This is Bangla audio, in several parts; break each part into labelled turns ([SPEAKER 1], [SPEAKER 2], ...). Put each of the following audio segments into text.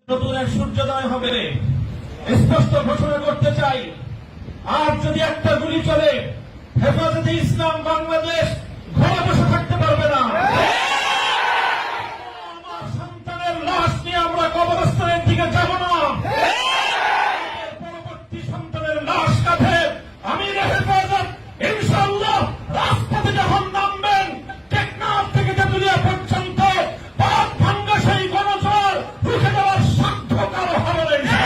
[SPEAKER 1] নতুন এক সূর্যোদয় হবে, স্পষ্ট ঘোষণা করতে চাই। আর যদি একটা গুলি চলে, হেফাজতে ইসলাম বাংলাদেশ ঘরে বসে থাকতে পারবে না। আমার সন্তানের লাশ নিয়ে আমরা কবরস্থানের দিকে যাব না। পরবর্তী সন্তানের লাশ কাঁধে আমির হেফাজত ইনশাআল্লাহ রাজপথে যখন নামবেন, টেকনাফ থেকে তেঁতুলিয়া পর্যন্ত পথ ভাঙ্গা সেই গণজোয়ার রুখে দেওয়ার সাধ্য কারো হবে না।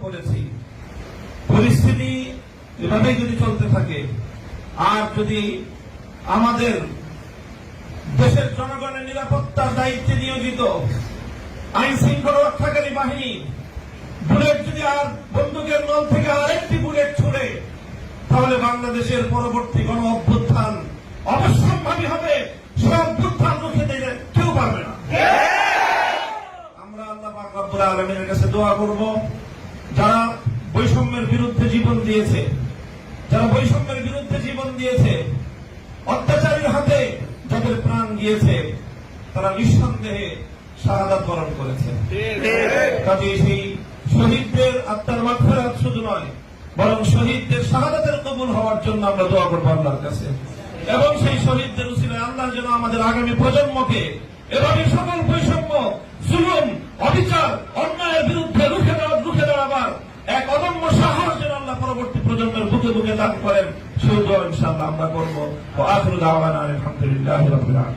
[SPEAKER 1] করেছি পরিস্থিতি এভাবেই যদি চলতে থাকে, আর যদি আমাদের দেশের জনগণের নিরাপত্তার দায়িত্বে নিয়োজিত আইন শৃঙ্খলা রক্ষাকারী বাহিনী বুলেট যদি আর বন্দুকের নল থেকে আরেকটি বুলেট ছুড়ে, তাহলে বাংলাদেশের পরবর্তী গণ অভ্যুত্থান অবশ্যম্ভাবী হবে। সে অভ্যুত্থান রুখে দিতে কেউ পারবে না। আমরা আল্লাহ পাক রব্বুল আলামিনের কাছে দোয়া করব, যারা বৈষম্যের বিরুদ্ধে জীবন দিয়েছে, অত্যাচারীর হাতে যাদের প্রাণ গিয়েছে, তারা নিঃসন্দেহে শাহাদাত বরণ করেছে। কাজে সেই শহীদদের আত্মার মাগফিরাত শুধু নয়, বরং শহীদদের শাহাদাতের কবুল হওয়ার জন্য আমরা দোয়া করব আল্লাহর কাছে। এবং সেই শহীদদের উসিলায় আল্লাহ যেন আমাদের আগামী প্রজন্মকে এভাবে সকল বৈষম্য, জুলুম, অবিচার, অন্যায়ের বিরুদ্ধে রুখে দাঁড়াবার এক অদম্য সাহস যেন আল্লাহ পরবর্তী প্রজন্মের বুকে বুকে দান করেন, সেই দোয়া ইনশাআল্লাহ আমরা করবো। আখিরু দাওয়ানা আলহামদুলিল্লাহি রাব্বিল আলামিন।